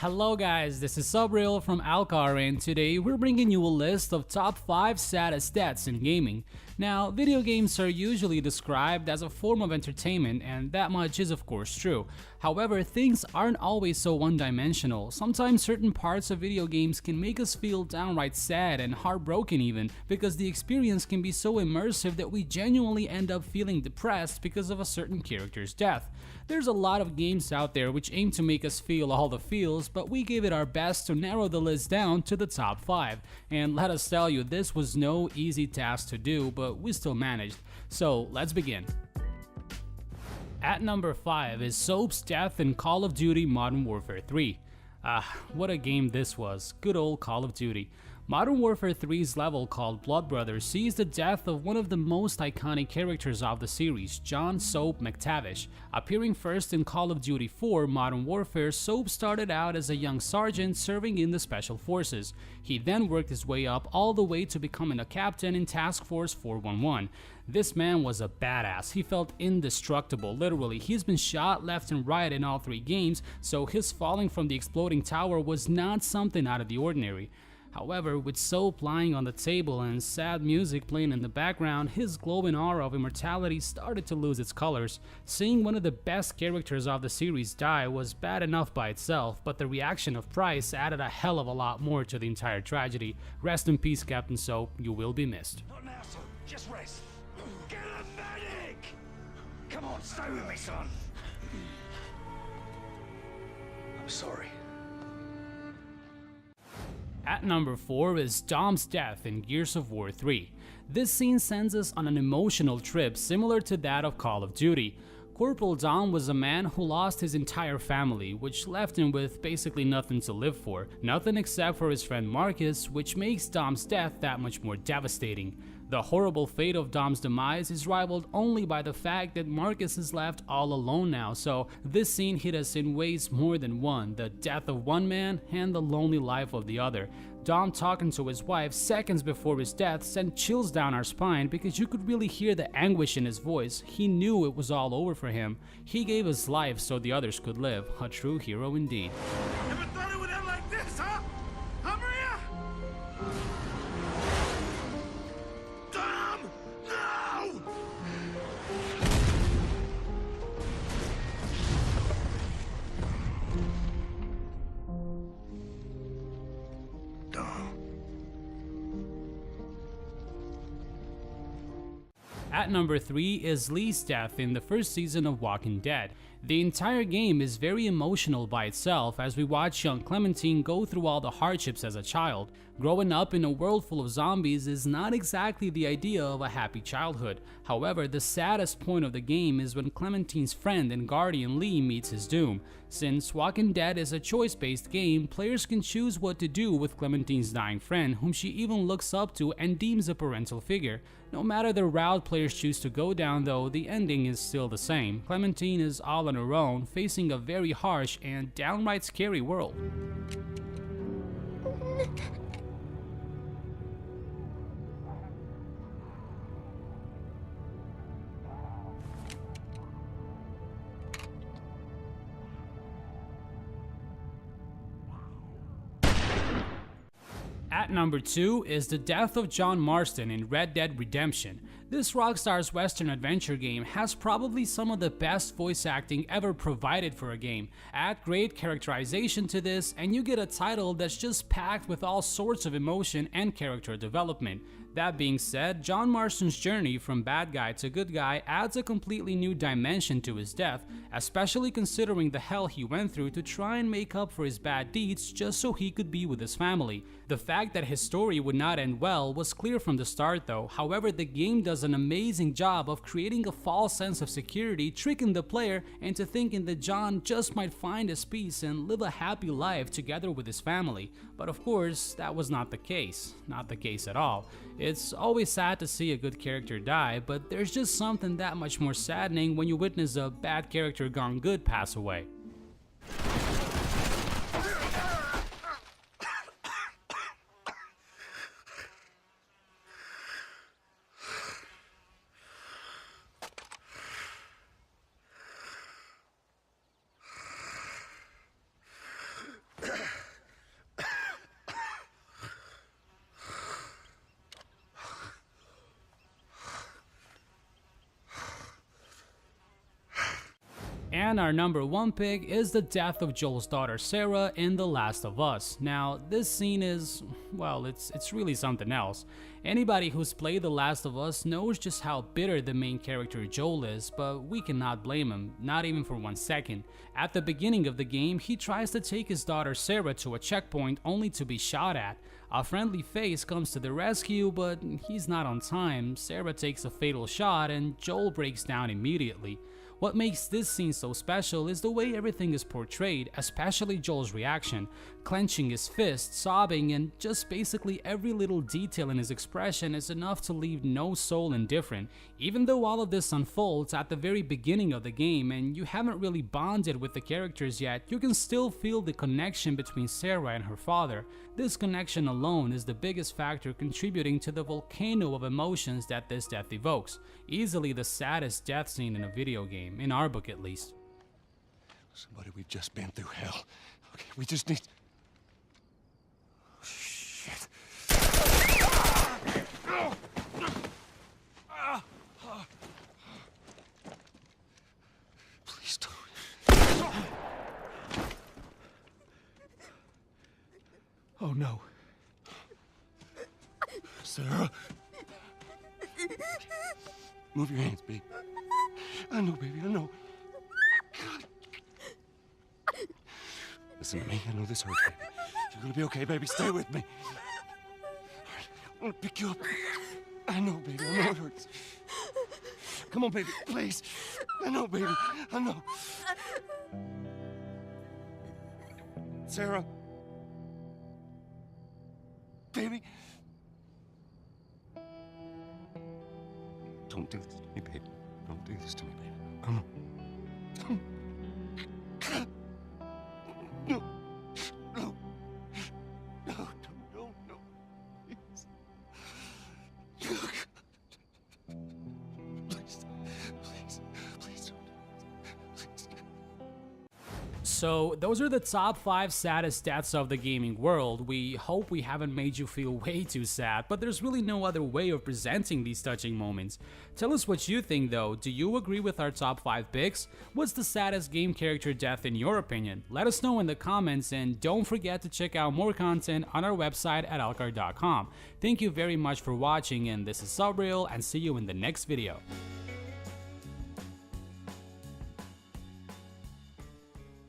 Hello guys, this is Subriel from AltChar, and today we're bringing you a list of top 5 saddest deaths in gaming. Now, video games are usually described as a form of entertainment, and that much is of course true. However, things aren't always so one-dimensional. Sometimes certain parts of video games can make us feel downright sad and heartbroken even, because the experience can be so immersive that we genuinely end up feeling depressed because of a certain character's death. There's a lot of games out there which aim to make us feel all the feels, but we gave it our best to narrow the list down to the top 5. And let us tell you, this was no easy task to do, but we still managed. So let's begin. At number 5 is Soap's death in Call of Duty Modern Warfare 3. What a game this was. Good old Call of Duty. Modern Warfare 3's level called Blood Brothers sees the death of one of the most iconic characters of the series, John Soap McTavish. Appearing first in Call of Duty 4 Modern Warfare, Soap started out as a young sergeant serving in the Special Forces. He then worked his way up all the way to becoming a captain in Task Force 411. This man was a badass. He felt indestructible, literally. He's been shot left and right in all 3 games, so his falling from the exploding tower was not something out of the ordinary. However, with Soap lying on the table and sad music playing in the background, his glowing aura of immortality started to lose its colors. Seeing one of the best characters of the series die was bad enough by itself, but the reaction of Price added a hell of a lot more to the entire tragedy. Rest in peace, Captain Soap, you will be missed. Not now, son. Just rest. Get a medic! Come on, stay with me, son. I'm sorry. At number 4 is Dom's death in Gears of War 3. This scene sends us on an emotional trip similar to that of Call of Duty. Corporal Dom was a man who lost his entire family, which left him with basically nothing to live for. Nothing except for his friend Marcus, which makes Dom's death that much more devastating. The horrible fate of Dom's demise is rivaled only by the fact that Marcus is left all alone now, so this scene hit us in ways more than one: the death of one man and the lonely life of the other. Dom talking to his wife seconds before his death sent chills down our spine because you could really hear the anguish in his voice. He knew it was all over for him. He gave his life so the others could live. A true hero indeed. Never thought it would end like this, huh? Huh, Maria? Dom! No! Dom. At number 3 is Lee's death in the first season of Walking Dead. The entire game is very emotional by itself as we watch young Clementine go through all the hardships as a child. Growing up in a world full of zombies is not exactly the idea of a happy childhood. However, the saddest point of the game is when Clementine's friend and guardian Lee meets his doom. Since Walking Dead is a choice-based game, players can choose what to do with Clementine's dying friend, whom she even looks up to and deems a parental figure. No matter the route players choose to go down though, the ending is still the same. Clementine is all on her own, facing a very harsh and downright scary world. At number 2 is the death of John Marston in Red Dead Redemption. This Rockstar's Western adventure game has probably some of the best voice acting ever provided for a game. Add great characterization to this and you get a title that's just packed with all sorts of emotion and character development. That being said, John Marston's journey from bad guy to good guy adds a completely new dimension to his death, especially considering the hell he went through to try and make up for his bad deeds just so he could be with his family. The fact that his story would not end well was clear from the start though. However, the game does an amazing job of creating a false sense of security, tricking the player into thinking that John just might find his peace and live a happy life together with his family. But of course, that was not the case. Not the case at all. It's always sad to see a good character die, but there's just something that much more saddening when you witness a bad character gone good pass away. And our number 1 pick is the death of Joel's daughter Sarah in The Last of Us. Now, this scene is, well, it's really something else. Anybody who's played The Last of Us knows just how bitter the main character Joel is, but we cannot blame him, not even for 1 second. At the beginning of the game, he tries to take his daughter Sarah to a checkpoint only to be shot at. A friendly face comes to the rescue, but he's not on time. Sarah takes a fatal shot and Joel breaks down immediately. What makes this scene so special is the way everything is portrayed, especially Joel's reaction, clenching his fist, sobbing, and just basically every little detail in his expression is enough to leave no soul indifferent. Even though all of this unfolds at the very beginning of the game and you haven't really bonded with the characters yet, you can still feel the connection between Sarah and her father. This connection alone is the biggest factor contributing to the volcano of emotions that this death evokes. Easily the saddest death scene in a video game, in our book at least. Somebody, we've just been through hell. Okay, we just need... Shit. Please don't. Oh no. Sarah. Move your hands, baby. I know, baby, I know. God. Listen to me, I know this hurts, baby. You're gonna be okay, baby. Stay with me. All right, I'm gonna pick you up. I know, baby, I know it hurts. Come on, baby, please. I know, baby, I know. Sarah. Baby. Don't do this to me, baby. Don't do this to me, baby. Come on. No. No. No, no, please. Please don't. Please. So those are the top 5 saddest deaths of the gaming world. We hope we haven't made you feel way too sad, but there's really no other way of presenting these touching moments. Tell us what you think though. Do you agree with our top 5 picks? What's the saddest game character death in your opinion? Let us know in the comments, and don't forget to check out more content on our website at AltChar.com. Thank you very much for watching, and this is Sabriel, and see you in the next video.